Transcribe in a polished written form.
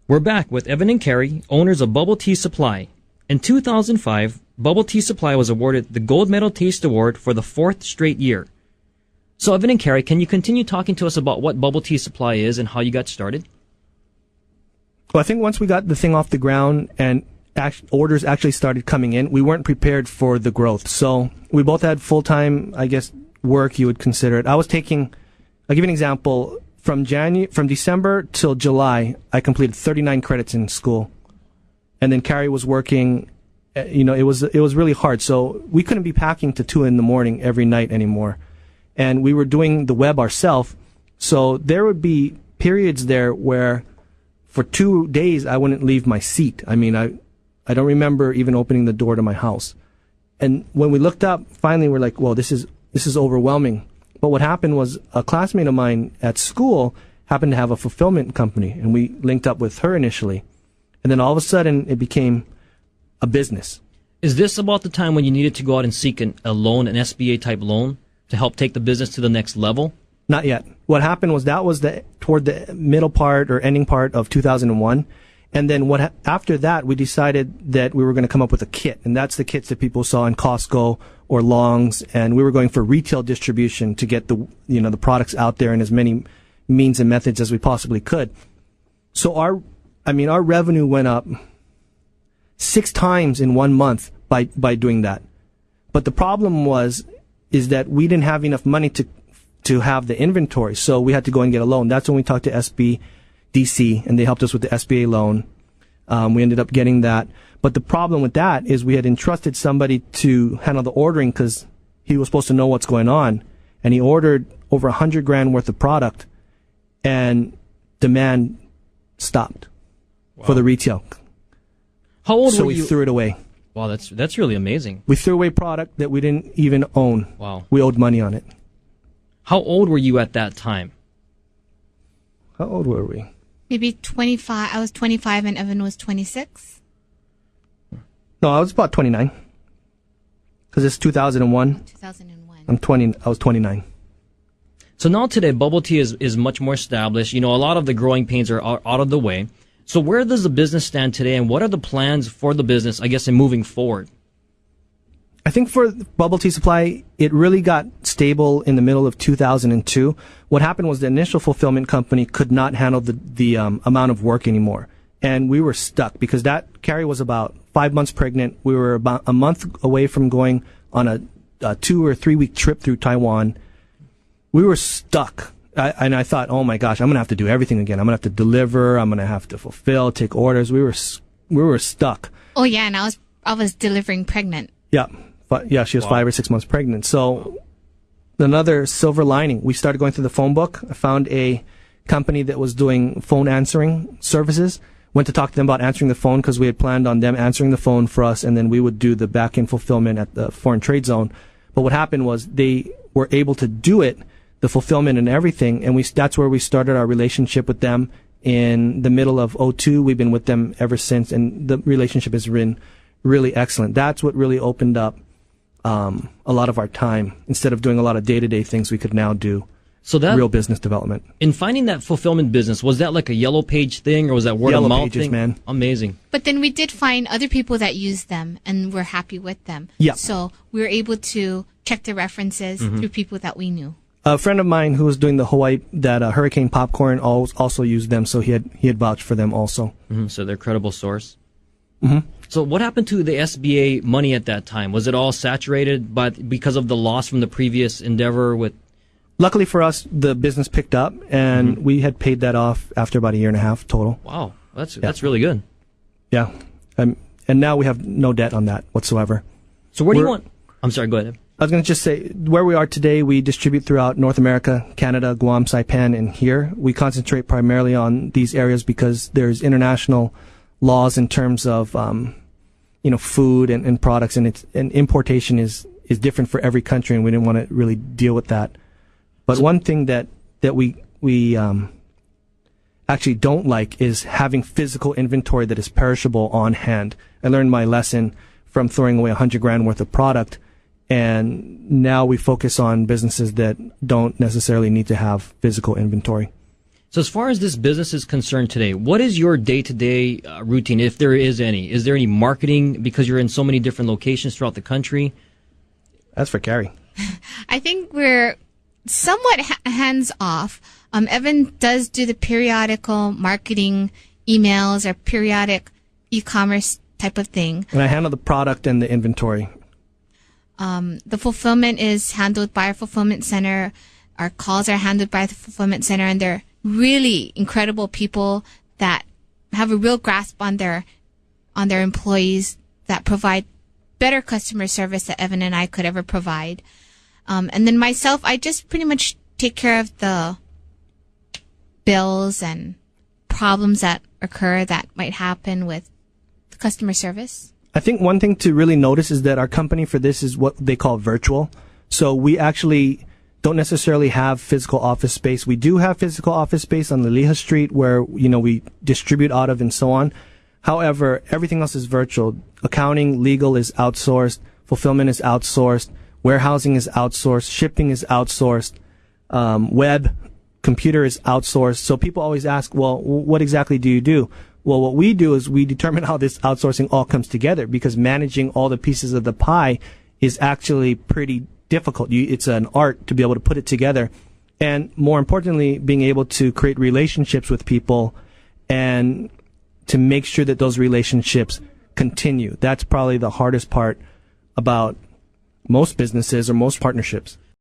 We're back with Evan and Kari, owners of Bubble Tea Supply. In 2005, Bubble Tea Supply was awarded the Gold Medal Taste Award for the 4th straight year. So Evan and Kari, can you continue talking to us about what Bubble Tea Supply is and how you got started? Well, I think once we got the thing off the ground and orders actually started coming in, we weren't prepared for the growth. So we both had full-time, I guess, work, you would consider it. I'll give you an example. From December till July, I completed 39 credits in school. And then Kari was working, it was really hard. So we couldn't be packing to 2 a.m. every night anymore. And we were doing the web ourselves. So there would be periods there where for 2 days I wouldn't leave my seat. I mean, I don't remember even opening the door to my house. And when we looked up, finally we're like, well, this is overwhelming. But what happened was a classmate of mine at school happened to have a fulfillment company, and we linked up with her initially. And then all of a sudden, it became a business. Is this about the time when you needed to go out and seek a loan, an SBA-type loan, to help take the business to the next level? Not yet. What happened was that was toward the middle part or ending part of 2001. And then after that, we decided that we were going to come up with a kit. And that's the kits that people saw in Costco or Long's. And we were going for retail distribution to get the products out there in as many means and methods as we possibly could. So our revenue went up 6 times in 1 month by doing that. But the problem is that we didn't have enough money to have the inventory. So we had to go and get a loan. That's when we talked to SBDC, and they helped us with the SBA loan. We ended up getting that. But the problem with that is we had entrusted somebody to handle the ordering because he was supposed to know what's going on. And he ordered over $100,000 worth of product, and demand stopped for the retail. How old so were you? We threw it away. Wow, that's really amazing. We threw away product that we didn't even own. Wow. We owed money on it. How old were you at that time? How old were we? Maybe 25. I was 25 and Evan was 26. No, I was about 29. Because it's 2001. 2001. I was 29. So now today, bubble tea is much more established. A lot of the growing pains are out of the way. So where does the business stand today, and what are the plans for the business, I guess, in moving forward? I think for Bubble Tea Supply, it really got stable in the middle of 2002. What happened was the initial fulfillment company could not handle the amount of work anymore. And we were stuck because Kari was about 5 months pregnant. We were about a month away from going on a 2 or 3 week trip through Taiwan. We were stuck. And I thought, oh my gosh, I'm going to have to do everything again. I'm going to have to deliver. I'm going to have to fulfill, take orders. We were stuck. Oh yeah, and I was delivering pregnant. Yeah. Yeah, she was 5 or 6 months pregnant. So another silver lining, we started going through the phone book. I found a company that was doing phone answering services. Went to talk to them about answering the phone because we had planned on them answering the phone for us, and then we would do the back-end fulfillment at the foreign trade zone. But what happened was they were able to do it, the fulfillment and everything, and that's where we started our relationship with them in the middle of 2002. We've been with them ever since, and the relationship has been really excellent. That's what really opened up a lot of our time. Instead of doing a lot of day-to-day things, we could now do real business development. In finding that fulfillment business, was that like a yellow page thing, or was that word of mouth thing? Man. Amazing. But then we did find other people that used them, and we're happy with them. Yeah. So we were able to check the references through people that we knew. A friend of mine who was doing the Hawaii, Hurricane Popcorn, also used them, so he had vouched for them also. So they're a credible source. Mm-hmm. So what happened to the SBA money at that time? Was it all saturated because of the loss from the previous endeavor with? Luckily for us, the business picked up, and we had paid that off after about 1.5 years total. Wow, that's really good. Yeah, and now we have no debt on that whatsoever. So where do you want? I'm sorry, go ahead. I was going to just say, where we are today, we distribute throughout North America, Canada, Guam, Saipan, and here. We concentrate primarily on these areas because there's international laws in terms of, food and products, and importation is different for every country, and we didn't want to really deal with that. But one thing that we actually don't like is having physical inventory that is perishable on hand. I learned my lesson from throwing away $100,000 worth of product. And now we focus on businesses that don't necessarily need to have physical inventory. So as far as this business is concerned today, what is your day-to-day routine, if there is any? Is there any marketing because you're in so many different locations throughout the country? That's for Kari. I think we're somewhat hands-off. Evan does do the periodical marketing emails or periodic e-commerce type of thing. And I handle the product and the inventory. The fulfillment is handled by our fulfillment center. Our calls are handled by the fulfillment center, and they're really incredible people that have a real grasp on their employees, that provide better customer service that Evan and I could ever provide. And then myself, I just pretty much take care of the bills and problems that occur that might happen with the customer service. I think one thing to really notice is that our company for this is what they call virtual. So we actually don't necessarily have physical office space. We do have physical office space on Liliha Street where, we distribute out of and so on. However, everything else is virtual. Accounting, legal is outsourced. Fulfillment is outsourced. Warehousing is outsourced. Shipping is outsourced. Web, computer is outsourced. So people always ask, well, what exactly do you do? Well, what we do is we determine how this outsourcing all comes together, because managing all the pieces of the pie is actually pretty difficult. It's an art to be able to put it together. And more importantly, being able to create relationships with people and to make sure that those relationships continue. That's probably the hardest part about most businesses or most partnerships.